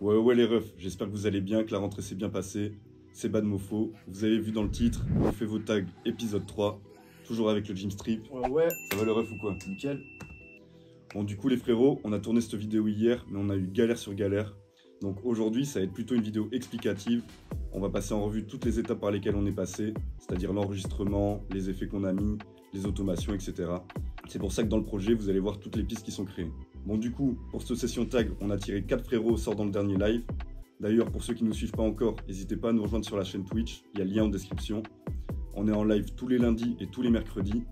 Ouais les refs, j'espère que vous allez bien, que la rentrée s'est bien passée. C'est Badmofo, vous avez vu dans le titre, on fait vos tags épisode 3, toujours avec le Gym Strip. Ouais, Ça va le ref ou quoi? nickel. Bon du coup les frérots, on a tourné cette vidéo hier, mais on a eu galère sur galère. Donc aujourd'hui ça va être plutôt une vidéo explicative. On va passer en revue toutes les étapes par lesquelles on est passé, c'est-à-dire l'enregistrement, les effets qu'on a mis, les automations, etc. C'est pour ça que dans le projet, vous allez voir toutes les pistes qui sont créées. Bon du coup, pour cette session tag, on a tiré 4 frérots au sort dans le dernier live. D'ailleurs, pour ceux qui ne nous suivent pas encore, n'hésitez pas à nous rejoindre sur la chaîne Twitch, il y a le lien en description. On est en live tous les lundis et tous les mercredis.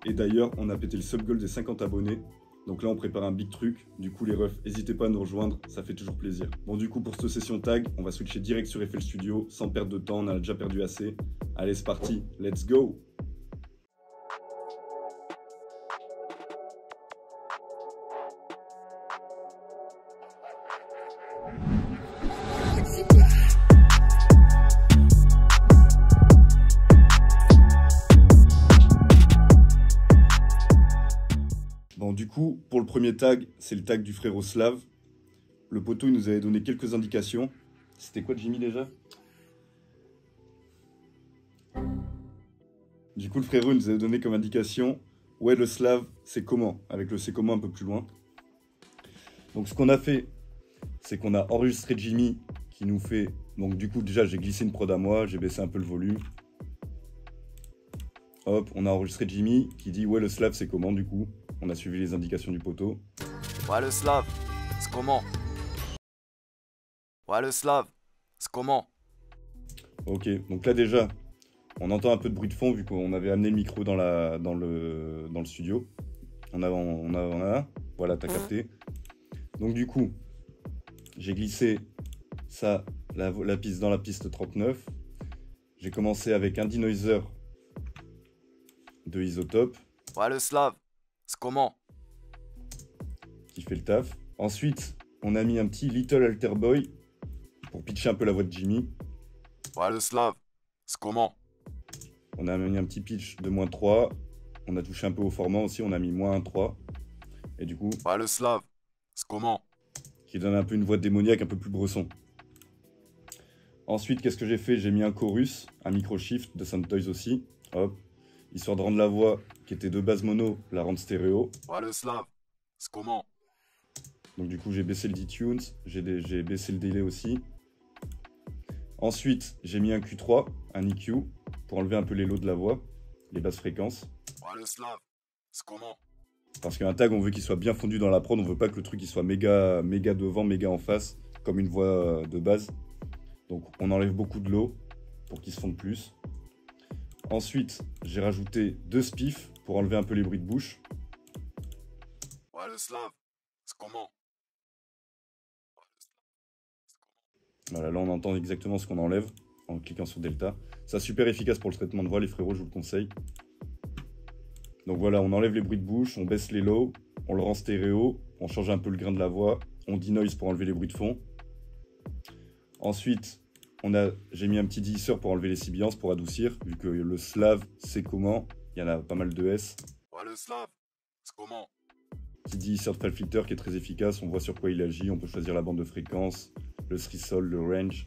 Et d'ailleurs, on a pété le sub goal des 50 abonnés. Donc là, on prépare un big truc. Du coup, les refs, n'hésitez pas à nous rejoindre, ça fait toujours plaisir. Bon, du coup, pour cette session tag, on va switcher direct sur FL Studio, sans perdre de temps, on a déjà perdu assez. Allez, c'est parti, let's go! Bon, du coup, pour le premier tag, c'est le tag du frérot Slav. Le poteau, il nous avait donné quelques indications. C'était quoi, Jimmy, déjà? Du coup, le frérot, il nous avait donné comme indication, ouais, le Slav, c'est comment? Avec le c'est comment un peu plus loin. Donc, ce qu'on a fait, c'est qu'on a enregistré Jimmy, qui nous fait... Donc, du coup, déjà, j'ai glissé une prod à moi, j'ai baissé un peu le volume. Hop, on a enregistré Jimmy, qui dit, ouais, le Slav, c'est comment, du coup? On a suivi les indications du poteau. Ouais, le Slav, c'est comment? Ouais, le Slav, c'est comment? Ok, donc là déjà, on entend un peu de bruit de fond vu qu'on avait amené le micro dans le studio. Voilà, t'as capté. Donc du coup, j'ai glissé ça, la piste dans la piste 39. J'ai commencé avec un denoiser de Isotope. Ouais, le Slav, c'est comment? Qui fait le taf. Ensuite, on a mis un petit Little Alter Boy pour pitcher un peu la voix de Jimmy. Ouais, le Slav, c'est comment? On a mis un petit pitch de -3. On a touché un peu au format aussi, on a mis -3. Et du coup, ouais, le Slav, c'est comment? Qui donne un peu une voix démoniaque, un peu plus bresson. Ensuite, qu'est-ce que j'ai fait? J'ai mis un chorus, un micro-shift de Soundtoys aussi. Hop. Histoire de rendre la voix, qui était de base mono, la rendre stéréo. Ouais, le Slav, c'est comment? Donc du coup, j'ai baissé le D-Tunes, j'ai baissé le délai aussi. Ensuite, j'ai mis un Q3, un EQ, pour enlever un peu les lots de la voix, les basses fréquences. Ouais, le Slav, c'est comment? Parce qu'un tag, on veut qu'il soit bien fondu dans la prod, on veut pas que le truc il soit méga devant, méga en face, comme une voix de base. Donc on enlève beaucoup de lots pour qu'il se fonde plus. Ensuite, j'ai rajouté 2 spiffs pour enlever un peu les bruits de bouche. Ouais, le Slav, c'est comment? Voilà, là on entend exactement ce qu'on enlève en cliquant sur Delta. C'est super efficace pour le traitement de voix, les frérots, je vous le conseille. Donc voilà, on enlève les bruits de bouche, on baisse les lows, on le rend stéréo, on change un peu le grain de la voix, on denoise pour enlever les bruits de fond. Ensuite, j'ai mis un petit deesser pour enlever les sibilances, pour adoucir, vu que le Slav, c'est comment, il y en a pas mal de S. Ouais, le Slav, c'est comment? Petit deesser de filter qui est très efficace, on voit sur quoi il agit, on peut choisir la bande de fréquence, le threshold, le range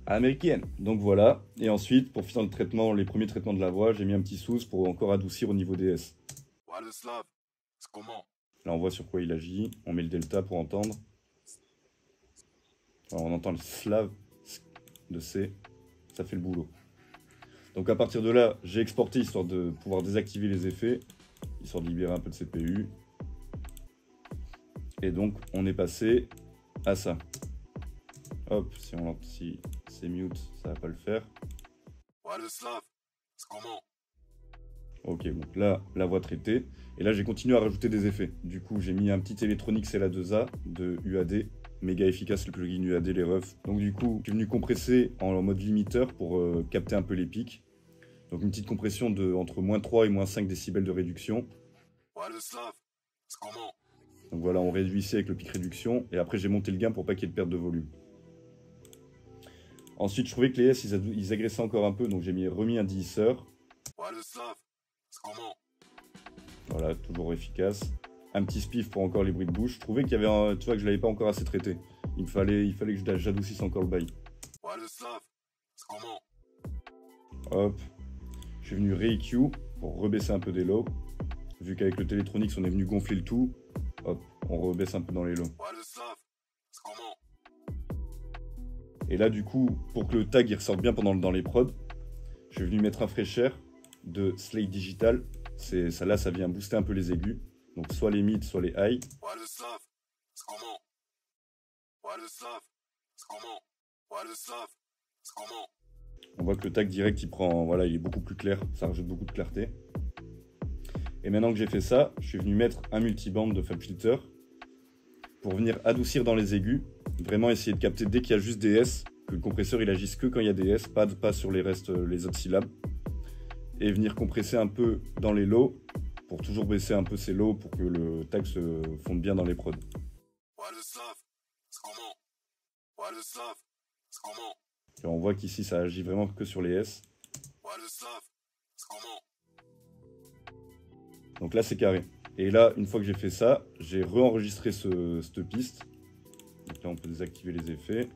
américaine. Donc voilà, et ensuite, pour finir le traitement, les premiers traitements de la voix, j'ai mis un petit sous pour encore adoucir au niveau des S. Ouais, le Slav, c'est comment? Là, on voit sur quoi il agit, on met le delta pour entendre. Alors, on entend le Slav de C, ça fait le boulot. Donc à partir de là, j'ai exporté histoire de pouvoir désactiver les effets, histoire de libérer un peu de CPU. Et donc on est passé à ça. Hop, si c'est mute, ça va pas le faire. Ouais, le Slav, c'est comment? Ok, donc là, la voix traitée. Et là, j'ai continué à rajouter des effets. Du coup, j'ai mis un petit électronique CLA2A de UAD. Méga efficace le plugin UAD, les refs. Donc du coup, je suis venu compresser en mode limiteur pour capter un peu les pics. Donc une petite compression de entre -3 et -5 décibels de réduction. Ouais, le Slav, c'est comment? Donc voilà, on réduit ici avec le pic réduction. Et après, j'ai monté le gain pour pas qu'il y ait de perte de volume. Ensuite, je trouvais que les S, ils agressaient encore un peu. Donc j'ai remis un deesser. Ouais, le Slav, c'est comment? Voilà, toujours efficace. Un petit spiff pour encore les bruits de bouche. Je trouvais qu'il y avait tu vois, que je l'avais pas encore assez traité. il fallait que j'adoucisse encore le bail. Ouais, le Slav, c'est comment? Hop, je suis venu re-EQ pour rebaisser un peu des lows. Vu qu'avec le Télétronix, on est venu gonfler le tout, hop, on rebaisse un peu dans les lows. Ouais, le Slav, c'est comment? Et là, du coup, pour que le tag il ressorte bien dans les prods, je suis venu mettre un fraîcheur de Slate Digital. Ça là, ça vient booster un peu les aigus. Donc soit les mids, soit les high. Ouais, le Slav, c'est comment? Ouais, le Slav, c'est comment? Ouais, le Slav, c'est comment? On voit que le tag direct, il prend, voilà, il est beaucoup plus clair. Ça rajoute beaucoup de clarté. Et maintenant que j'ai fait ça, je suis venu mettre un multiband de FabFilter pour venir adoucir dans les aigus. Vraiment essayer de capter dès qu'il y a juste des S, que le compresseur il agisse que quand il y a des S, pas sur les restes, les autres syllabes. Et venir compresser un peu dans les lows, pour toujours baisser un peu ces lows pour que le tag se fonde bien dans les prods. Ouais, le Slav, c'est comment? Ouais, le Slav, c'est comment? Et on voit qu'ici ça agit vraiment que sur les S. Ouais, le Slav, c'est comment? Donc là c'est carré. Et là, une fois que j'ai fait ça, j'ai re-enregistré cette piste. Donc là on peut désactiver les effets.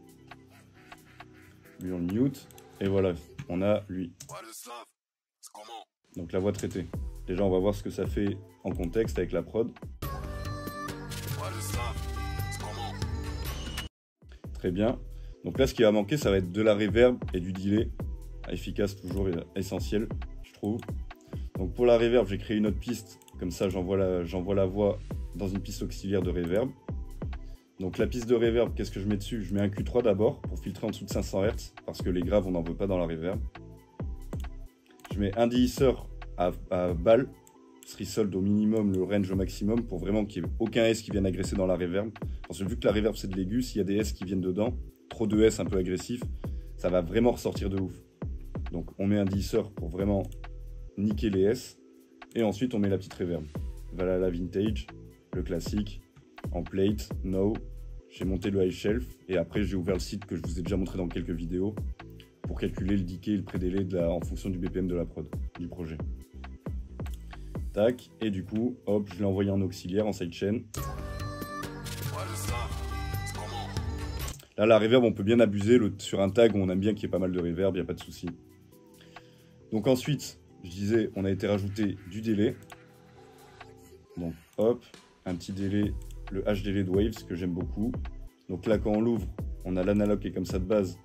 Lui on le mute. Et voilà, on a lui. Ouais, le Slav, c'est comment? Donc la voix traitée. Déjà on va voir ce que ça fait en contexte avec la prod. Ouais, le Slav, c'est comment? Très bien. Donc là ce qui va manquer ça va être de la reverb et du delay. Efficace toujours et essentiel je trouve. Donc pour la reverb j'ai créé une autre piste. Comme ça j'envoie la voix dans une piste auxiliaire de reverb. Donc la piste de reverb, qu'est-ce que je mets dessus? Je mets un Q3 d'abord pour filtrer en dessous de 500 Hz parce que les graves on n'en veut pas dans la reverb. Je mets un déhisseur à balle, threshold au minimum, le range au maximum pour vraiment qu'il n'y ait aucun S qui vienne agresser dans la reverb. Parce que vu que la reverb c'est de l'aigu, s'il y a des S qui viennent dedans, trop de S un peu agressifs, ça va vraiment ressortir de ouf. Donc on met un déhisseur pour vraiment niquer les S et ensuite on met la petite reverb. Voilà la vintage, le classique, en plate, no. J'ai monté le high shelf et après j'ai ouvert le site que je vous ai déjà montré dans quelques vidéos pour calculer le decay et le pré-délai en fonction du BPM de la prod, du projet. Tac, et du coup, hop, je l'ai envoyé en auxiliaire, en sidechain. Ouais, le Slav, c'est comment? Là, la reverb, on peut bien abuser sur un tag où on aime bien qu'il y ait pas mal de reverb, il n'y a pas de souci. Donc ensuite, je disais, on a été rajouter du délai. Donc hop, un petit délai, le HDLay de Waves que j'aime beaucoup. Donc là, quand on l'ouvre, on a l'analogue qui est comme ça de base.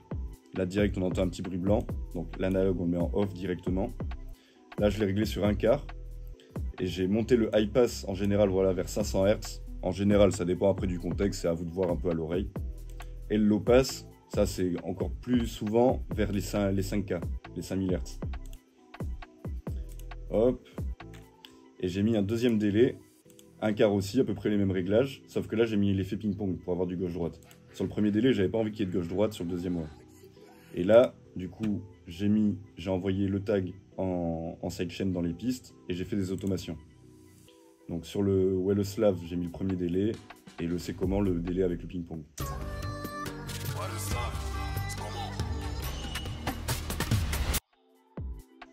Là, direct, on entend un petit bruit blanc. Donc l'analogue, on le met en off directement. Là, je l'ai réglé sur 1/4. Et j'ai monté le high pass en général voilà, vers 500 Hz. En général, ça dépend après du contexte, c'est à vous de voir un peu à l'oreille. Et le low pass, ça c'est encore plus souvent vers les 5K, les 5000 Hz. Hop. Et j'ai mis un deuxième délai, 1/4 aussi, à peu près les mêmes réglages. Sauf que là, j'ai mis l'effet ping-pong pour avoir du gauche-droite. Sur le premier délai, j'avais pas envie qu'il y ait de gauche-droite, sur le deuxième, ouais. Et là, du coup, j'ai envoyé le tag en sidechain dans les pistes et j'ai fait des automations. Donc sur le le Slav, j'ai mis le premier délai et le c'est comment le délai avec le ping-pong. Ouais, le Slav, c'est comment?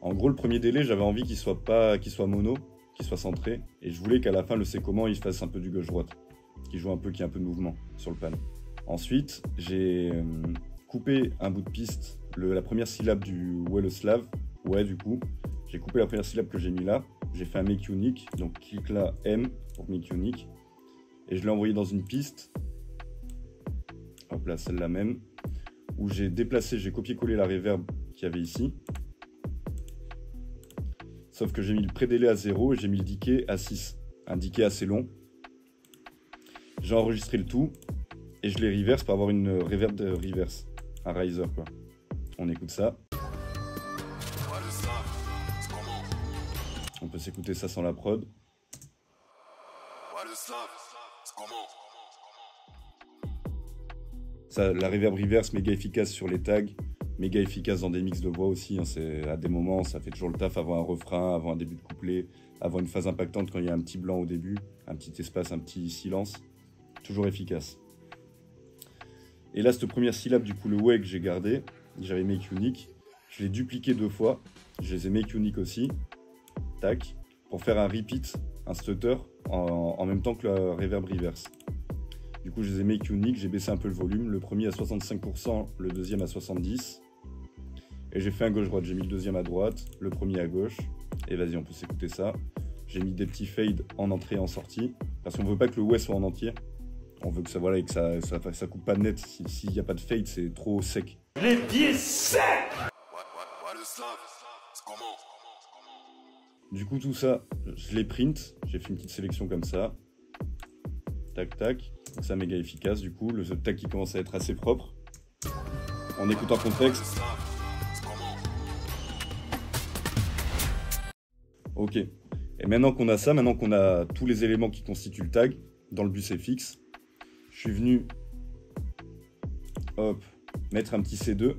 En gros, le premier délai, j'avais envie qu'il soit mono, qu'il soit centré et je voulais qu'à la fin le c'est comment il fasse un peu du gauche-droite, qu'il joue un peu, qu'il y ait un peu de mouvement sur le pan. Ensuite, j'ai coupé un bout de piste, la première syllabe du le Slav. Ouais, du coup, j'ai coupé la première syllabe que j'ai mis là. J'ai fait un make unique, donc clique là M pour make unique. Et je l'ai envoyé dans une piste. Hop là, celle-là même. Où j'ai déplacé, j'ai copié-collé la reverb qu'il y avait ici. Sauf que j'ai mis le pré-délai à 0 et j'ai mis le decay à 6. Un decay assez long. J'ai enregistré le tout. Et je l'ai reverse pour avoir une reverb de reverse. Un riser quoi. On écoute ça. On peut s'écouter ça sans la prod. Ouais, le Slav, c'est comment? Ça, la reverb reverse méga efficace sur les tags, méga efficace dans des mix de voix aussi. Hein, à des moments, ça fait toujours le taf avant un refrain, avant un début de couplet, avant une phase impactante quand il y a un petit blanc au début, un petit espace, un petit silence. Toujours efficace. Et là, cette première syllabe, du coup, le way que j'ai gardé, j'avais make unique. Je l'ai dupliqué 2 fois. Je les ai make unique aussi. Tac, pour faire un repeat, un stutter en même temps que la reverb reverse. Du coup, je les ai make unique, j'ai baissé un peu le volume. Le premier à 65%, le deuxième à 70%. Et j'ai fait un gauche-droite. J'ai mis le deuxième à droite, le premier à gauche. Et vas-y, on peut s'écouter ça. J'ai mis des petits fades en entrée et en sortie. Parce qu'on veut pas que le ouais soit en entier. On veut que ça, voilà, et que ça coupe pas net. S'il n'y a pas de fade, c'est trop sec. Les pieds secs. Ouais, le slave, c'est comment? Du coup, tout ça, je les print. J'ai fait une petite sélection comme ça. Tac, tac. Donc ça, méga efficace. Du coup, le tag qui commence à être assez propre. En écoutant le contexte. Ok. Et maintenant qu'on a ça, maintenant qu'on a tous les éléments qui constituent le tag dans le bus FX, je suis venu hop, mettre un petit C2,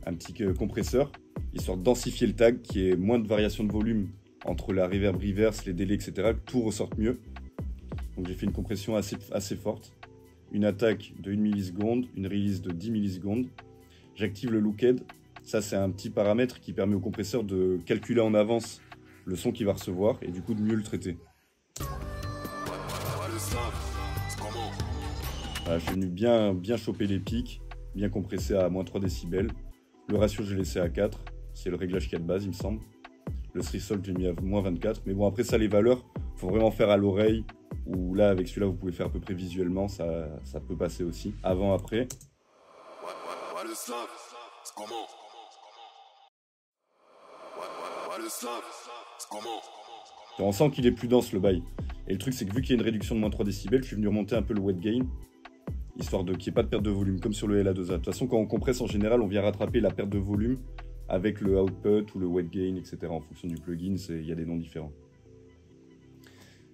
un petit compresseur, histoire de densifier le tag, qui ait moins de variation de volume entre la reverb reverse, les délais, etc., que tout ressorte mieux. Donc j'ai fait une compression assez forte, une attaque de 1 milliseconde, une release de 10 millisecondes. J'active le looked, ça c'est un petit paramètre qui permet au compresseur de calculer en avance le son qu'il va recevoir et du coup de mieux le traiter. Voilà, je suis venu bien choper les pics, bien compresser à moins 3 décibels. Le ratio je l'ai laissé à 4, c'est le réglage qu'il y a de base il me semble. Le threshold j'ai mis à moins 24, mais bon après ça les valeurs, faut vraiment faire à l'oreille. Ou là, avec celui-là, vous pouvez faire à peu près visuellement, ça peut passer aussi. Avant, après. Ouais, le slave, c'est comment? Ouais, le slave, c'est comment? On sent qu'il est plus dense le bail. Et le truc, c'est que vu qu'il y a une réduction de moins 3 décibels, je suis venu remonter un peu le weight gain, histoire de qu'il n'y ait pas de perte de volume, comme sur le LA2A. De toute façon, quand on compresse, en général, on vient rattraper la perte de volume avec le output ou le weight gain, etc. En fonction du plugin, il y a des noms différents.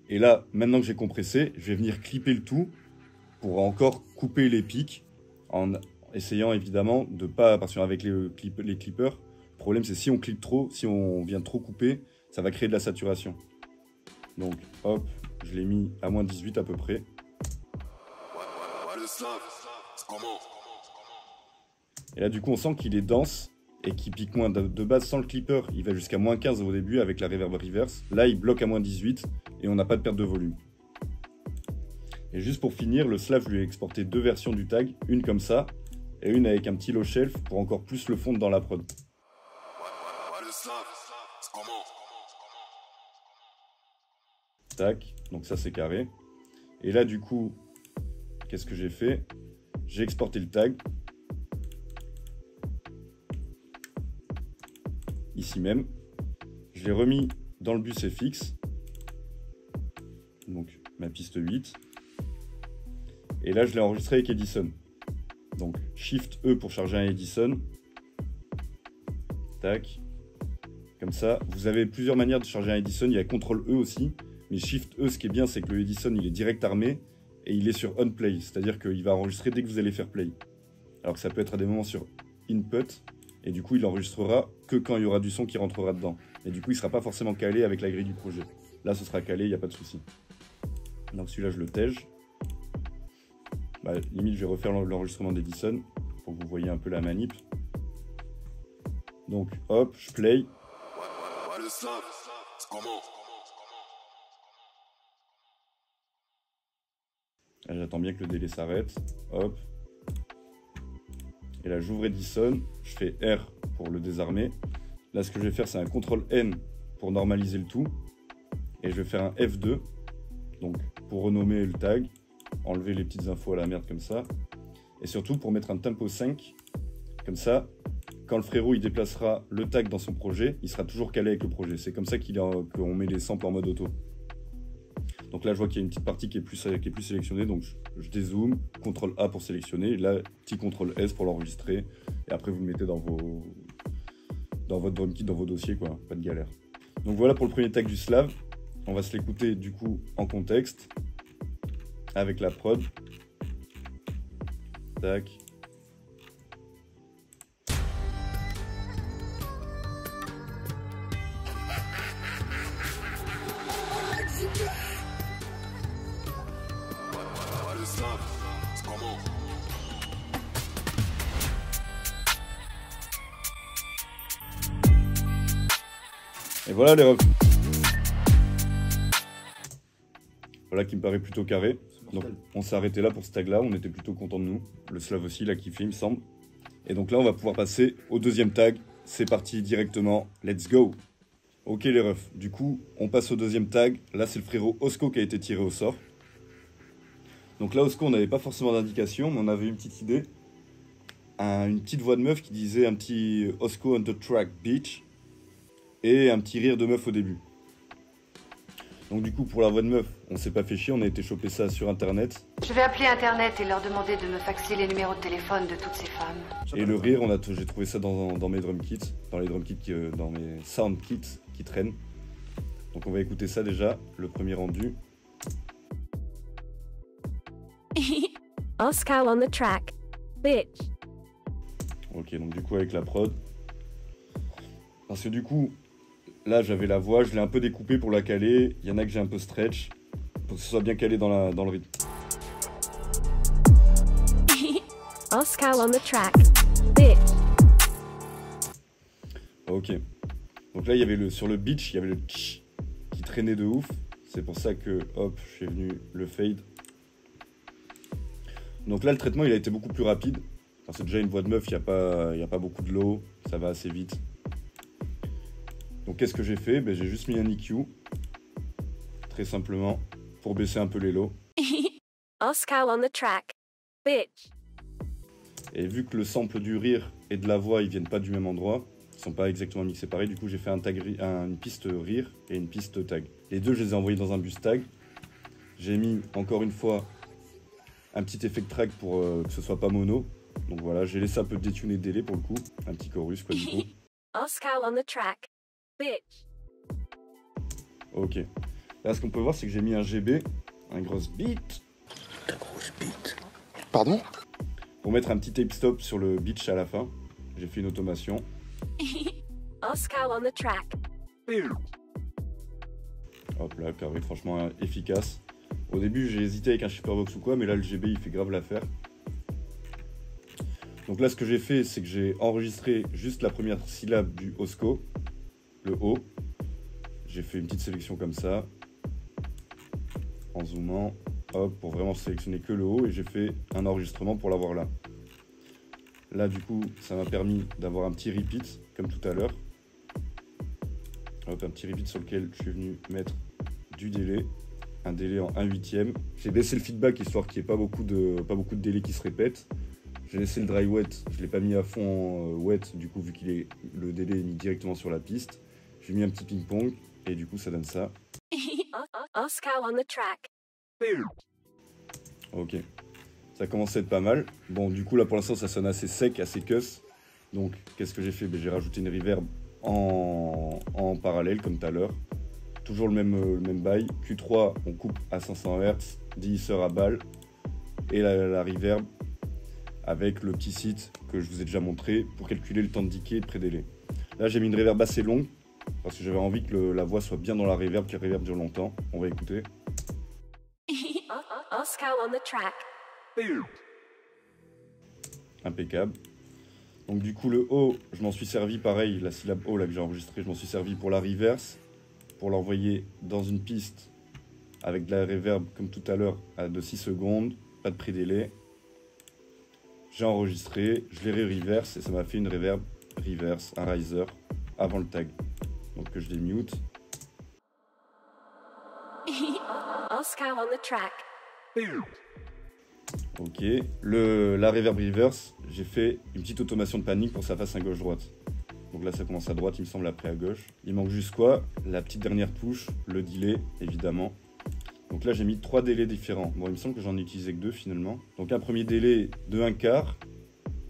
Et là, maintenant que j'ai compressé, je vais venir clipper le tout pour encore couper les pics en essayant évidemment de pas... Parce qu'avec les clippers, le problème c'est si on clip trop, si on vient trop couper, ça va créer de la saturation. Donc hop, je l'ai mis à moins 18 à peu près. Ouais, le slave, c'est comment? Et là du coup on sent qu'il est dense et qu'il pique moins. De base sans le clipper, il va jusqu'à moins 15 au début avec la reverb reverse. Là il bloque à moins 18. Et on n'a pas de perte de volume. Et juste pour finir, le slave, je lui ai exporté deux versions du tag, une comme ça, et une avec un petit low shelf pour encore plus le fondre dans la prod. Ouais, le slave, c'est comment? Tac, donc ça c'est carré. Et là du coup, qu'est-ce que j'ai fait? J'ai exporté le tag. Ici même. Je l'ai remis dans le bus FX. Donc ma piste 8. Et là je l'ai enregistré avec Edison. Donc Shift E pour charger un Edison. Tac. Comme ça, vous avez plusieurs manières de charger un Edison. Il y a CTRL E aussi. Mais Shift E, ce qui est bien, c'est que le Edison il est direct armé et il est sur on play. C'est-à-dire qu'il va enregistrer dès que vous allez faire play. Alors que ça peut être à des moments sur input. Et du coup il enregistrera que quand il y aura du son qui rentrera dedans. Et du coup il ne sera pas forcément calé avec la grille du projet. Là ce sera calé, il n'y a pas de souci. Donc celui-là je le tège. Bah, limite je vais refaire l'enregistrement d'Edison pour que vous voyez un peu la manip. Donc hop, je play. Ouais, le slave, c'est comment? Là j'attends bien que le délai s'arrête. Hop. Et là j'ouvre Edison, je fais R pour le désarmer. Là ce que je vais faire c'est un CTRL N pour normaliser le tout. Et je vais faire un F2. Donc pour renommer le tag, enlever les petites infos à la merde comme ça. Et surtout pour mettre un tempo 5. Comme ça, quand le frérot il déplacera le tag dans son projet, il sera toujours calé avec le projet. C'est comme ça qu'on met les samples en mode auto. Donc là je vois qu'il y a une petite partie qui est plus sélectionnée. Donc je dézoome, CTRL A pour sélectionner. Et là, petit CTRL S pour l'enregistrer. Et après vous le mettez dans votre drum kit, dans vos dossiers, quoi. Pas de galère. Donc voilà pour le premier tag du slave. On va se l'écouter du coup en contexte. Avec la prod. Tac. Ouais, le slave, c'est comment? Et voilà les refs. Voilà qui me paraît plutôt carré. Donc on s'est arrêté là pour ce tag là, on était plutôt content de nous. Le Slav aussi, il a kiffé il me semble. Et donc là on va pouvoir passer au deuxième tag. C'est parti directement, let's go. Ok les refs, du coup on passe au deuxième tag. Là c'est le frérot Osco qui a été tiré au sort. Donc là Osco on n'avait pas forcément d'indication, mais on avait une petite idée. Une petite voix de meuf qui disait un petit Osco on the track bitch. Et un petit rire de meuf au début. Donc du coup pour la voix de meuf, on s'est pas fait chier, on a été choper ça sur internet. Je vais appeler internet et leur demander de me faxer les numéros de téléphone de toutes ces femmes. Et le rire, j'ai trouvé ça dans mes drum kits, dans les drum kits, dans mes sound kits qui traînent. Donc on va écouter ça déjà, le premier rendu. Oscar on the track, bitch. Ok, donc du coup avec la prod. Parce que du coup, là j'avais la voix, je l'ai un peu découpée pour la caler. Il y en a que j'ai un peu stretch, pour que ce soit bien calé dans le rythme. Oscar on the track, bitch. Ok. Donc là il y avait sur le beach, il y avait le tch qui traînait de ouf. C'est pour ça que hop, je suis venu le fade. Donc là le traitement il a été beaucoup plus rapide. Enfin, c'est déjà une voix de meuf, il n'y a pas beaucoup de low, ça va assez vite. Donc qu'est-ce que j'ai fait? J'ai juste mis un EQ, très simplement, pour baisser un peu les lows. Oscar on the track, bitch. Et vu que le sample du rire et de la voix, ils viennent pas du même endroit, ils sont pas exactement mixés pareil, du coup j'ai fait une piste rire et une piste tag. Les deux, je les ai envoyés dans un bus tag. J'ai mis, encore une fois, un petit effet de track pour que ce soit pas mono. Donc voilà, j'ai laissé un peu détuner de délai pour le coup. Un petit chorus quoi du coup. Oscar on the track, bitch. Ok. Là ce qu'on peut voir c'est que j'ai mis un GB, un gros beat. La grosse bite. Pardon? Pour mettre un petit tape stop sur le beach à la fin. J'ai fait une automation. Oscar on the track. Hop là, carré franchement efficace. Au début j'ai hésité avec un Shipperbox ou quoi, mais là le GB il fait grave l'affaire. Donc là ce que j'ai fait c'est que j'ai enregistré juste la première syllabe du Osco, le O. J'ai fait une petite sélection comme ça, en zoomant, hop, pour vraiment sélectionner que le O, et j'ai fait un enregistrement pour l'avoir là. Là du coup ça m'a permis d'avoir un petit repeat comme tout à l'heure. Hop, un petit repeat sur lequel je suis venu mettre du délai. Un délai en 1/8. J'ai baissé le feedback histoire qu'il n'y ait pas beaucoup de délais qui se répètent. J'ai laissé le dry wet, je ne l'ai pas mis à fond wet, du coup vu le délai est mis directement sur la piste. J'ai mis un petit ping-pong et du coup ça donne ça. Oscar on the track. Ok, ça commence à être pas mal. Bon du coup là pour l'instant ça sonne assez sec, assez cuss. Donc qu'est-ce que j'ai fait? J'ai rajouté une reverb en parallèle comme tout à l'heure. Toujours le même bail. Q3 on coupe à 500 Hz, déhisseur à balle et la reverb avec le petit site que je vous ai déjà montré pour calculer le temps de decay et de pré-délai. Là j'ai mis une reverb assez longue parce que j'avais envie que la voix soit bien dans la reverb, que la reverb dure longtemps. On va écouter. Oscar on the track. Impeccable. Donc du coup le O, je m'en suis servi pareil, la syllabe O là que j'ai enregistrée, je m'en suis servi pour la reverse, pour l'envoyer dans une piste avec de la reverb comme tout à l'heure de 6 secondes, pas de pré-délai. J'ai enregistré, je l'ai reverse et ça m'a fait une reverb reverse, un riser avant le tag. Donc que je démute. Oscar on the track. Ok, la reverb reverse, j'ai fait une petite automation de panique pour que ça fasse un gauche-droite. Donc là ça commence à droite, il me semble après à gauche. Il manque juste quoi? La petite dernière touche, le delay évidemment. Donc là j'ai mis 3 délais différents. Bon il me semble que j'en ai utilisé que 2 finalement. Donc un premier délai de 1/4.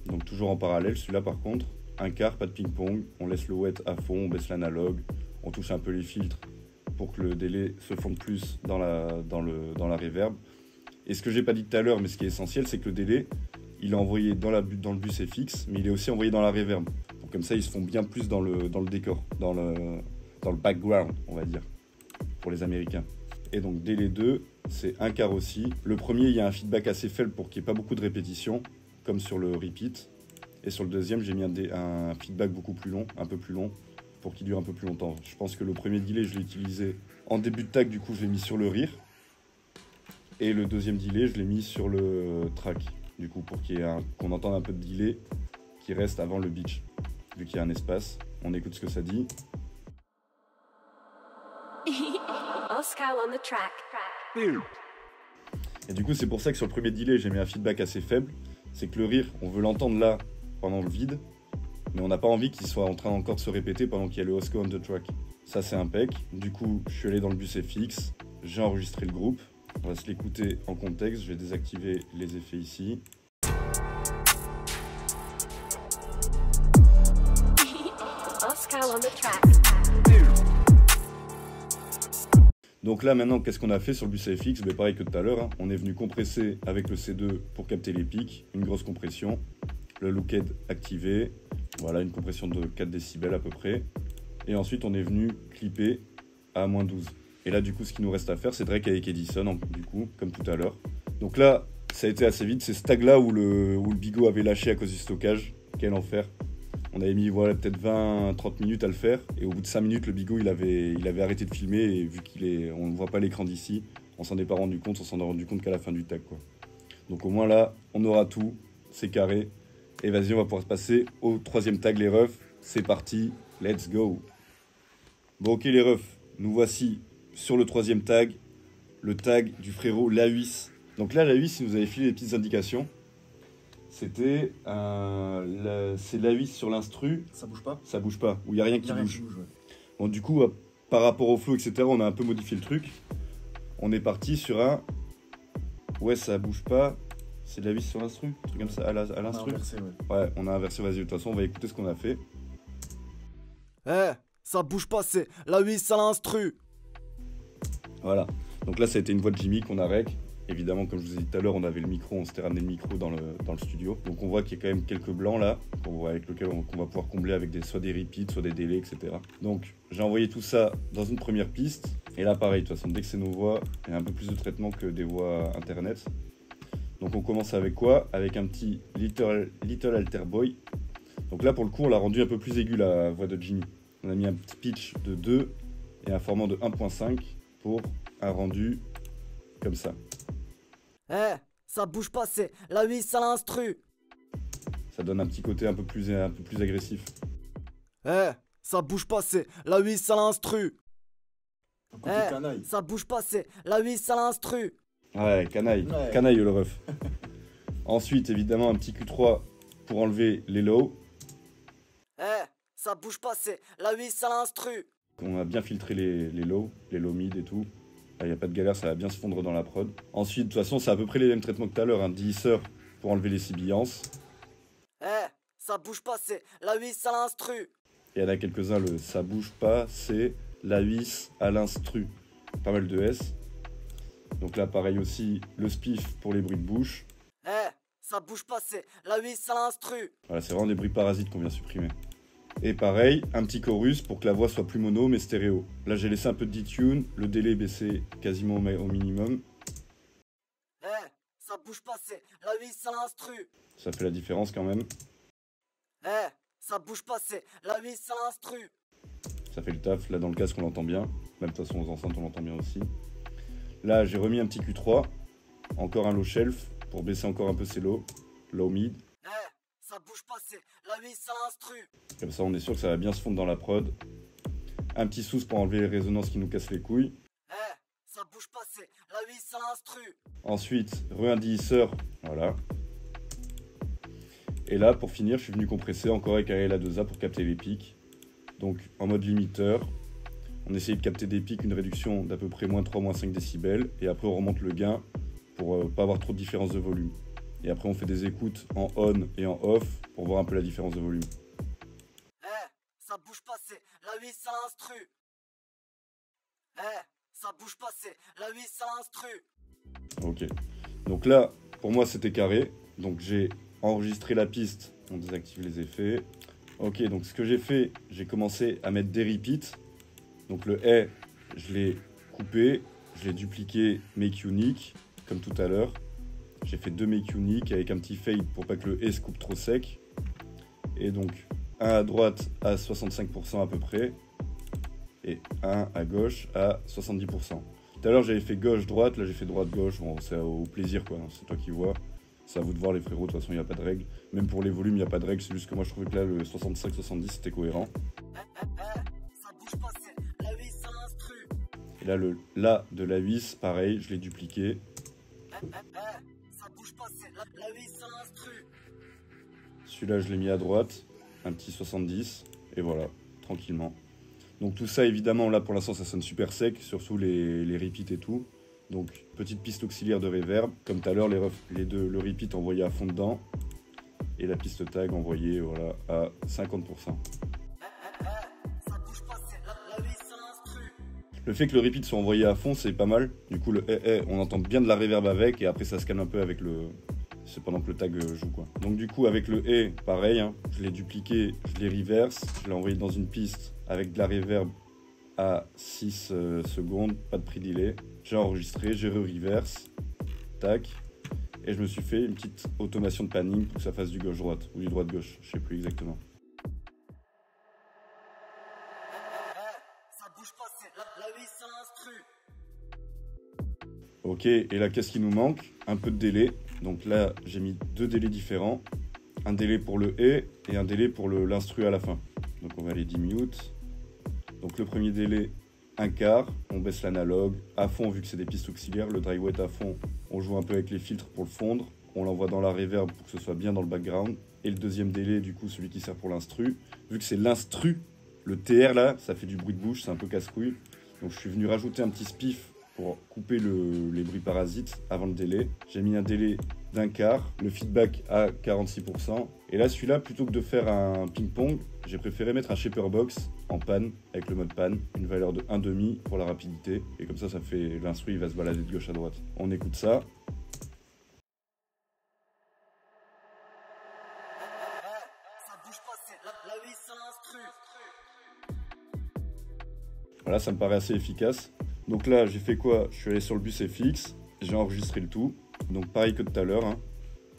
Donc toujours en parallèle, celui-là par contre. 1/4, pas de ping-pong. On laisse le wet à fond, on baisse l'analogue. On touche un peu les filtres pour que le délai se fonde plus dans la reverb. Et ce que j'ai pas dit tout à l'heure, mais ce qui est essentiel, c'est que le délai, il est envoyé dans le bus FX, mais il est aussi envoyé dans la reverb. Donc comme ça, ils se font bien plus dans le décor, dans le background, on va dire, pour les Américains. Et donc délai 2, c'est 1/4 aussi. Le premier, il y a un feedback assez faible pour qu'il n'y ait pas beaucoup de répétitions, comme sur le repeat. Et sur le deuxième, j'ai mis un feedback beaucoup plus long, un peu plus long, pour qu'il dure un peu plus longtemps. Je pense que le premier delay, je l'ai utilisé en début de tag, du coup je l'ai mis sur le rire. Et le deuxième delay, je l'ai mis sur le track, du coup, pour qu'on entende un peu de delay qui reste avant le beach, vu qu'il y a un espace. On écoute ce que ça dit. Oscar on the track. Et du coup, c'est pour ça que sur le premier delay, j'ai mis un feedback assez faible. C'est que le rire, on veut l'entendre là, pendant le vide, mais on n'a pas envie qu'il soit en train encore de se répéter pendant qu'il y a le Oscar on the track. Ça, c'est impec. Du coup, je suis allé dans le bus FX, j'ai enregistré le groupe. On va se l'écouter en contexte. Je vais désactiver les effets ici. Oscar on the track. Donc là, maintenant, qu'est-ce qu'on a fait sur le bus FX? Pareil que tout à l'heure, hein. On est venu compresser avec le C2 pour capter les pics, une grosse compression. Le lookhead activé, voilà, une compression de 4 décibels à peu près. Et ensuite, on est venu clipper à -12. Et là, du coup, ce qu'il nous reste à faire, c'est Drake avec Edison, du coup, comme tout à l'heure. Donc là, ça a été assez vite. C'est ce tag-là où le bigot avait lâché à cause du stockage. Quel enfer. On avait mis voilà, peut-être 20-30 minutes à le faire. Et au bout de 5 minutes, le bigot, il avait arrêté de filmer. Et vu on ne voit pas l'écran d'ici, on s'en est pas rendu compte. On s'en est rendu compte qu'à la fin du tag, quoi. Donc au moins là, on aura tout. C'est carré. Et vas-y, on va pouvoir se passer au troisième tag, les refs. C'est parti. Let's go. Bon, ok, les refs. Nous voici sur le troisième tag. Le tag du frérot Lawis. Donc là, Lawis, il nous avait filé des petites indications. C'était c'est Lawis sur l'instru. Ça bouge pas? Ça bouge pas, où il n'y a rien qui bouge. Ouais. Bon, du coup, par rapport au flow, etc., on a un peu modifié le truc. On est parti sur un... Ouais, ça bouge pas. C'est Lawis sur l'instru, un truc comme ça, à l'instru. On a inversé, ouais. Ouais, on a inversé, vas-y, de toute façon, on va écouter ce qu'on a fait. Ça bouge pas, c'est Lawis à l'instru. Voilà, donc là, ça a été une voix de Jimmy qu'on a rec. Évidemment, comme je vous ai dit tout à l'heure, on avait le micro, on s'était ramené le micro dans le studio. Donc on voit qu'il y a quand même quelques blancs là, avec lesquels on va pouvoir combler avec soit des repeats, soit des délais, etc. Donc j'ai envoyé tout ça dans une première piste. Et là pareil, de toute façon, dès que c'est nos voix, il y a un peu plus de traitement que des voix internet. Donc on commence avec quoi? Avec un petit Little Alter Boy. Donc là pour le coup, on l'a rendu un peu plus aigu la voix de Jimmy. On a mis un petit pitch de 2 et un formant de 1.5 pour un rendu comme ça. Ça bouge pas, c'est Lawis à l'instru. Ça donne un petit côté un peu plus agressif. Ça bouge pas, c'est Lawis à l'instru. Un côté canaille. Ça bouge pas, c'est Lawis à l'instru. Ouais, canaille. Ouais. Canaille le ref. Ensuite, évidemment, un petit Q3 pour enlever les lows. Ça bouge pas, c'est Lawis à l'instru. On a bien filtré les lows mid et tout. Il n'y a pas de galère, ça va bien se fondre dans la prod. Ensuite, de toute façon, c'est à peu près les mêmes traitements que tout à l'heure. Un deesser pour enlever les sibilances. Ça bouge pas, c'est Lawis à l'instru. Et il y en a quelques-uns, le ça bouge pas, c'est Lawis à l'instru. Pas mal de S. Donc là, pareil aussi, le spiff pour les bruits de bouche. Ça bouge pas, c'est Lawis à l'instru. Voilà, c'est vraiment des bruits parasites qu'on vient supprimer. Et pareil, un petit chorus pour que la voix soit plus mono mais stéréo. Là j'ai laissé un peu de detune, le délai baissé quasiment au minimum. Ça bouge pas, c'est Lawis à l'instru. Ça fait la différence quand même. Ça bouge pas, c'est Lawis à l'instru. Ça fait le taf, là dans le casque on l'entend bien. Même de toute façon aux enceintes on l'entend bien aussi. Là j'ai remis un petit Q3. Encore un low shelf pour baisser encore un peu ses low mid. Ça bouge pas, c'est Lawis à l'instru. Comme ça on est sûr que ça va bien se fondre dans la prod. Un petit sous pour enlever les résonances qui nous cassent les couilles. Ça bouge pas, c'est Lawis à l'instru. Ensuite, un deesser, voilà. Et là, pour finir, je suis venu compresser encore avec un LA2A pour capter les pics. Donc en mode limiteur, on essaye de capter des pics, une réduction d'à peu près -3, -5 décibels. Et après on remonte le gain pour pas avoir trop de différence de volume. Et après on fait des écoutes en on et en off pour voir un peu la différence de volume. Ça bouge pas, c'est Lawis à l'instru. Ça bouge pas, c'est Lawis à l'instru. Ok. Donc là, pour moi c'était carré. Donc j'ai enregistré la piste, on désactive les effets. Ok, donc ce que j'ai fait, j'ai commencé à mettre des repeats. Donc le je l'ai coupé, je l'ai dupliqué make unique, comme tout à l'heure. J'ai fait 2 make unique avec un petit fade pour pas que le se coupe trop sec. Et donc un à droite à 65% à peu près. Et un à gauche à 70%. Tout à l'heure j'avais fait gauche-droite, là j'ai fait droite-gauche, bon, c'est au plaisir quoi, c'est toi qui vois. C'est à vous de voir les frérots, de toute façon il n'y a pas de règle. Même pour les volumes il n'y a pas de règle, c'est juste que moi je trouvais que là le 65-70 c'était cohérent. Ça bouge pas, c'est la vis à l'instru. Et là le La de la vis, pareil, je l'ai dupliqué. Ça bouge pas, c'est la vis à l'instru. Celui-là je l'ai mis à droite, un petit 70, et voilà, tranquillement. Donc tout ça évidemment là pour l'instant ça sonne super sec, surtout les repeats et tout. Donc petite piste auxiliaire de reverb, comme tout à l'heure le repeat envoyé à fond dedans. Et la piste tag envoyée voilà, à 50%. Ça bouge pas, c'est la vis à l'instru. Le fait que le repeat soit envoyé à fond c'est pas mal. Du coup le on entend bien de la reverb avec et après ça se calme un peu avec le... C'est pendant que le tag joue quoi. Donc du coup avec le pareil, hein, je l'ai dupliqué, je l'ai reverse, je l'ai envoyé dans une piste avec de la reverb à 6 secondes, pas de pre-delay. J'ai enregistré, j'ai reverse, tac, et je me suis fait une petite automation de panning pour que ça fasse du gauche-droite ou du droite-gauche, je sais plus exactement. Ça bouge pas, c'est la vis à l'instru. Ok, et là qu'est-ce qui nous manque? Un peu de délai. Donc là j'ai mis 2 délais différents. Un délai pour le et un délai pour l'instru à la fin. Donc on va les dimute. Donc le premier délai, un quart. On baisse l'analogue. À fond vu que c'est des pistes auxiliaires. Le dry wet à fond. On joue un peu avec les filtres pour le fondre. On l'envoie dans la reverb pour que ce soit bien dans le background. Et le deuxième délai, du coup celui qui sert pour l'instru. Vu que c'est l'instru, le TR là, ça fait du bruit de bouche, c'est un peu casse-couille. Donc je suis venu rajouter un petit spiff pour couper les bruits parasites avant le délai. J'ai mis un délai d'un quart, le feedback à 46%. Et là, celui-là, plutôt que de faire un ping-pong, j'ai préféré mettre un shaper box en panne, avec le mode panne, une valeur de 1,5 pour la rapidité. Et comme ça fait l'instru, il va se balader de gauche à droite. On écoute ça. Ça bouge pas, c'est la vis à l'instru. Voilà, ça me paraît assez efficace. Donc là, j'ai fait quoi? Je suis allé sur le bus FX, j'ai enregistré le tout. Donc pareil que tout à l'heure, hein.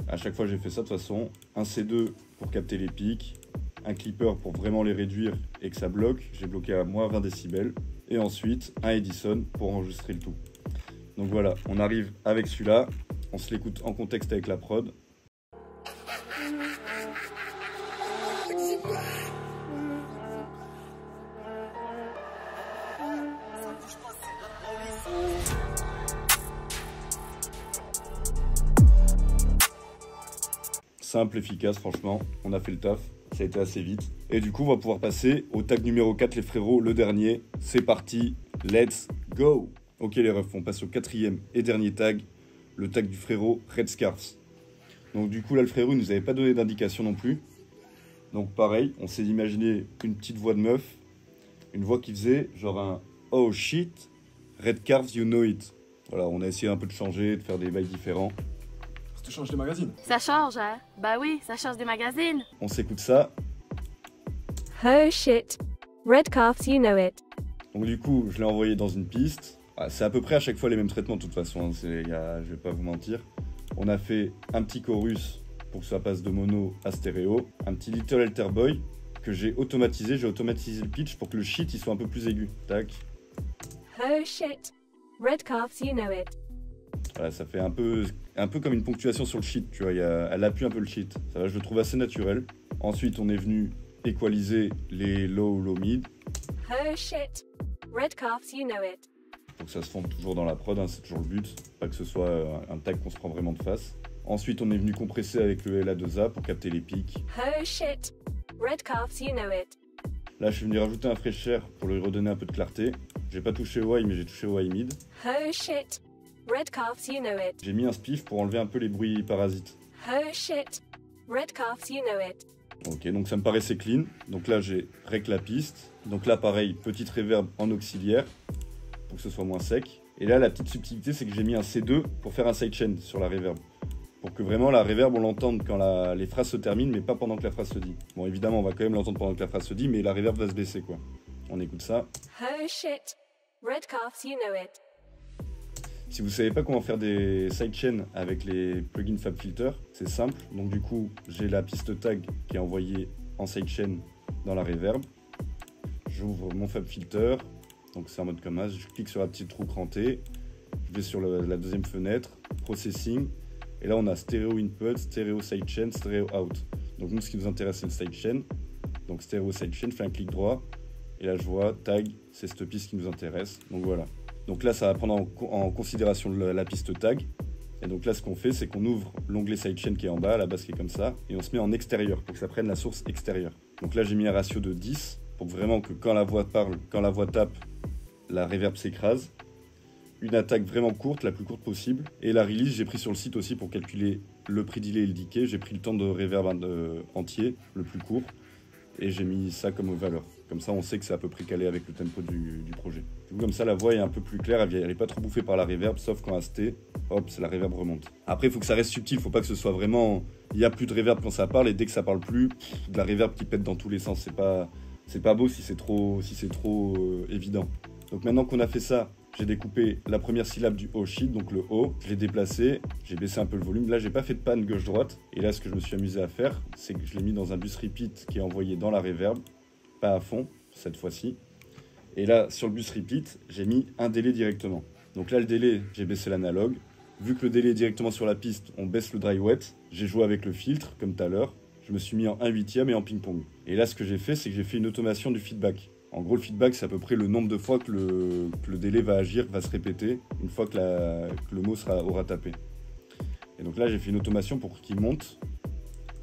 À chaque fois j'ai fait ça de toute façon. Un C2 pour capter les pics, un clipper pour vraiment les réduire et que ça bloque. J'ai bloqué à moins 20 décibels. Et ensuite un Edison pour enregistrer le tout. Donc voilà, on arrive avec celui-là. On se l'écoute en contexte avec la prod. Simple, efficace, franchement, on a fait le taf, ça a été assez vite. Et du coup, on va pouvoir passer au tag numéro 4, les frérots, le dernier. C'est parti, let's go! Ok les refs, on passe au 4e et dernier tag, le tag du frérot Red Scarves. Donc du coup, là, le frérot, il nous avait pas donné d'indication non plus. Donc pareil, on s'est imaginé une petite voix de meuf, une voix qui faisait genre un « Oh shit, Red Scarves, you know it ». Voilà, on a essayé un peu de changer, de faire des bails différents. Tu changes des magazines. Ça change, hein? Bah oui, ça change des magazines. On s'écoute ça. Oh shit. Red calves, you know it. Donc du coup, je l'ai envoyé dans une piste. Ah, c'est à peu près à chaque fois les mêmes traitements de toute façon, hein. Je vais pas vous mentir. On a fait un petit chorus pour que ça passe de mono à stéréo. Un petit Little Alter Boy que j'ai automatisé. J'ai automatisé le pitch pour que le shit il soit un peu plus aigu. Tac. Oh shit. Red calves, you know it. Voilà, ça fait un peu comme une ponctuation sur le shit, tu vois, elle appuie un peu le shit. Ça va, je le trouve assez naturel. Ensuite, on est venu équaliser les low mid. Oh shit. Red calves, you know it. Pour que ça se fonde toujours dans la prod, hein, c'est toujours le but. Pas que ce soit un tag qu'on se prend vraiment de face. Ensuite, on est venu compresser avec le LA2A pour capter les pics. Oh shit. Red calves, you know it. Là, je suis venu rajouter un fraîcheur pour lui redonner un peu de clarté. J'ai pas touché au high, mais j'ai touché au high mid. Oh shit. Red calves, you know it. J'ai mis un spiff pour enlever un peu les bruits parasites. Oh shit. Red calves, you know it. Ok, donc ça me paraissait clean. Donc là, j'ai rec la piste. Donc là, pareil, petite reverb en auxiliaire pour que ce soit moins sec. Et là, la petite subtilité, c'est que j'ai mis un C2 pour faire un sidechain sur la reverb. Pour que vraiment la reverb, on l'entende quand les phrases se terminent, mais pas pendant que la phrase se dit. Bon, évidemment, on va quand même l'entendre pendant que la phrase se dit, mais la reverb va se baisser, quoi. On écoute ça. Oh shit. Red calves, you know it. Si vous ne savez pas comment faire des sidechains avec les plugins FabFilter, c'est simple. Donc du coup, j'ai la piste tag qui est envoyée en sidechain dans la reverb. J'ouvre mon FabFilter Donc c'est en mode comme ça, je clique sur la petite roue crantée, je vais sur la deuxième fenêtre, Processing, et là on a Stéréo Input, Stéréo Sidechain, Stéréo Out. Donc nous ce qui nous intéresse c'est le Sidechain, donc Stéréo Sidechain, fais un clic droit, et là je vois Tag, c'est cette piste qui nous intéresse, donc voilà. Donc là ça va prendre en considération la piste Tag, et donc là ce qu'on fait c'est qu'on ouvre l'onglet Sidechain qui est en bas, à la base qui est comme ça, et on se met en extérieur, pour que ça prenne la source extérieure. Donc là j'ai mis un ratio de 10, pour vraiment que quand la voix parle, quand la voix tape, la reverb s'écrase. Une attaque vraiment courte, la plus courte possible. Et la release, j'ai pris sur le site aussi pour calculer le prix delay et le decay. J'ai pris le temps de reverb entier, le plus court. Et j'ai mis ça comme valeur. Comme ça, on sait que c'est à peu près calé avec le tempo du projet. Du coup, comme ça, la voix est un peu plus claire. Elle n'est pas trop bouffée par la reverb, sauf quand ST, hop, la reverb remonte. Après, il faut que ça reste subtil. Il ne faut pas que ce soit vraiment... Il n'y a plus de reverb quand ça parle. Et dès que ça parle plus, de la reverb qui pète dans tous les sens. C'est pas beau si c'est trop évident. Donc maintenant qu'on a fait ça, j'ai découpé la première syllabe du O sheet, donc le O, je l'ai déplacé, j'ai baissé un peu le volume. Là, j'ai pas fait de panne gauche-droite. Et là, ce que je me suis amusé à faire, c'est que je l'ai mis dans un bus repeat qui est envoyé dans la reverb, pas à fond, cette fois-ci. Et là, sur le bus repeat, j'ai mis un délai directement. Donc là, le délai, j'ai baissé l'analogue. Vu que le délai est directement sur la piste, on baisse le dry wet. J'ai joué avec le filtre, comme tout à l'heure. Je me suis mis en 1/8 et en ping-pong. Et là, ce que j'ai fait, c'est que j'ai fait une automation du feedback. En gros, le feedback, c'est à peu près le nombre de fois que le délai va agir, va se répéter, une fois que le mot aura tapé. Et donc là, j'ai fait une automation pour qu'il monte.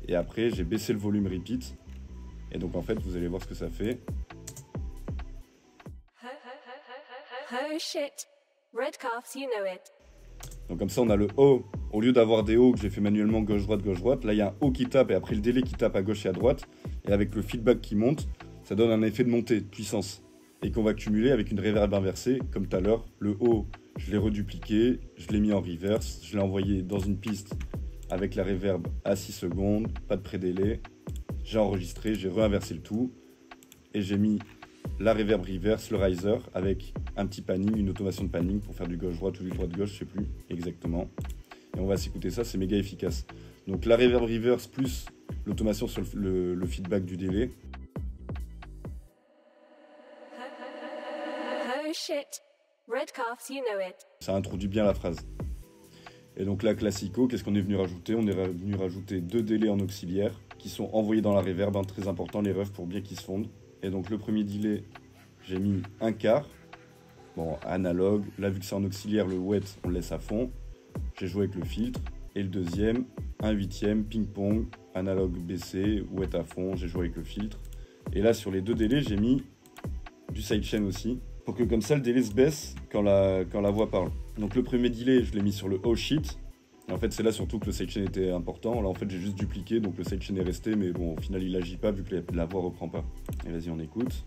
Et après, j'ai baissé le volume repeat. Et donc, en fait, vous allez voir ce que ça fait. Oh shit. Redcalfs, you know it. Donc comme ça, on a le O. Au lieu d'avoir des O que j'ai fait manuellement gauche-droite, là, il y a un O qui tape et après le délai qui tape à gauche et à droite. Et avec le feedback qui monte, ça donne un effet de montée, de puissance. Et qu'on va cumuler avec une reverb inversée, comme tout à l'heure. Le O, je l'ai redupliqué, je l'ai mis en reverse, je l'ai envoyé dans une piste avec la reverb à 6 secondes, pas de pré-délai. J'ai enregistré, j'ai réinversé le tout. Et j'ai mis la reverb reverse, le riser, avec un petit panning, une automation de panning pour faire du gauche-droite ou du droite-gauche, je sais plus exactement. Et on va s'écouter ça, c'est méga efficace. Donc la reverb reverse plus l'automation sur le feedback du délai. Oh shit. Redcalfs, you know it. Ça introduit bien la phrase. Et donc là, classico, qu'est-ce qu'on est venu rajouter? On est venu rajouter 2 délais en auxiliaire qui sont envoyés dans la reverb, hein, très important les refs pour bien qu'ils se fondent. Et donc le premier delay, j'ai mis un quart. Bon, analogue. Là, vu que c'est en auxiliaire, le wet, on le laisse à fond. J'ai joué avec le filtre. Et le deuxième, 1/8, ping-pong, analogue baissé, wet à fond, j'ai joué avec le filtre. Et là, sur les 2 délais, j'ai mis du sidechain aussi, pour que comme ça, le délai se baisse quand la voix parle. Donc le premier delay, je l'ai mis sur le O sheet. Et en fait, c'est là surtout que le sidechain était important. Là, en fait, j'ai juste dupliqué, donc le sidechain est resté, mais bon, au final, il agit pas vu que la voix reprend pas. Et vas-y, on écoute.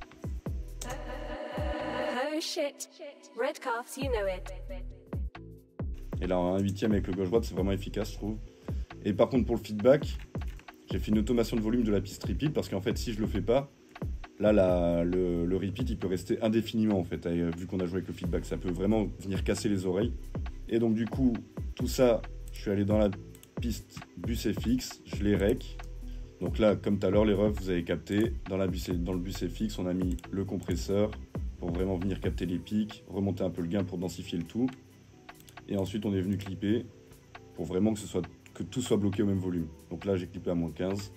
Oh shit. Redcalfs, you know it. Et là, en 1/8 avec le gauche-droite, c'est vraiment efficace, je trouve. Et par contre, pour le feedback, j'ai fait une automation de volume de la piste repeat, parce qu'en fait, si je le fais pas, là, le repeat, il peut rester indéfiniment, en fait, vu qu'on a joué avec le feedback. Ça peut vraiment venir casser les oreilles. Et donc, du coup, tout ça, je suis allé dans la piste bus FX, je l'ai rec. Donc là, comme tout à l'heure, les refs, vous avez capté, dans le bus FX, on a mis le compresseur pour vraiment venir capter les pics, remonter un peu le gain pour densifier le tout. Et ensuite, on est venu clipper pour vraiment que tout soit bloqué au même volume. Donc là, j'ai clippé à -15.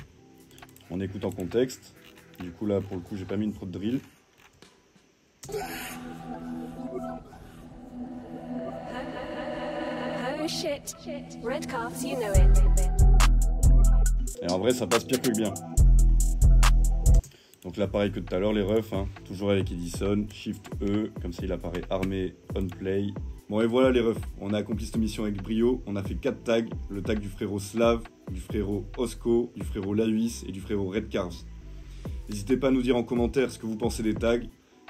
On écoute en contexte. Du coup, là, pour le coup, j'ai pas mis une prod drill. Oh shit. Redcalfs, you know it. Et en vrai, ça passe pire que bien. Donc là, pareil que tout à l'heure, les refs, hein, toujours avec Edison, Shift E, comme ça il apparaît armé, on play. Bon et voilà les refs, on a accompli cette mission avec brio, on a fait 4 tags, le tag du frérot Slav, du frérot Osco, du frérot Lauis et du frérot Redcalfs. N'hésitez pas à nous dire en commentaire ce que vous pensez des tags,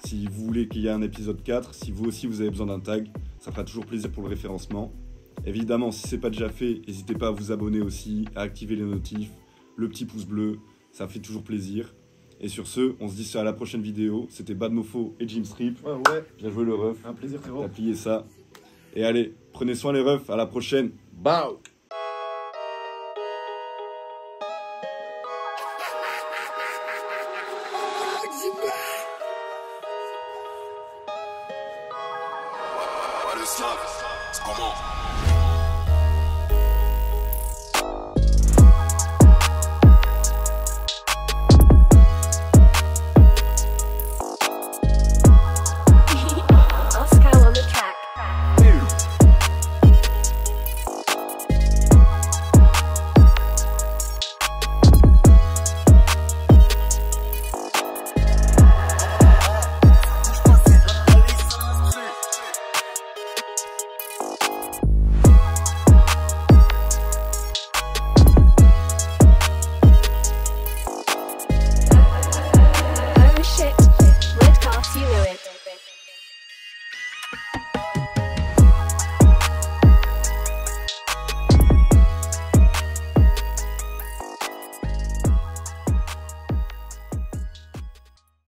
si vous voulez qu'il y ait un épisode 4, si vous aussi vous avez besoin d'un tag, ça fera toujours plaisir pour le référencement. Évidemment, si ce n'est pas déjà fait, n'hésitez pas à vous abonner aussi, à activer les notifs, le petit pouce bleu, ça fait toujours plaisir. Et sur ce, on se dit à la prochaine vidéo. C'était Badmofo et Jim Strip. Ouais. Bien joué le ref. Un plaisir, frérot. T'as plié ça. Et allez, prenez soin les refs. À la prochaine. Bao. le slave, c'est comment?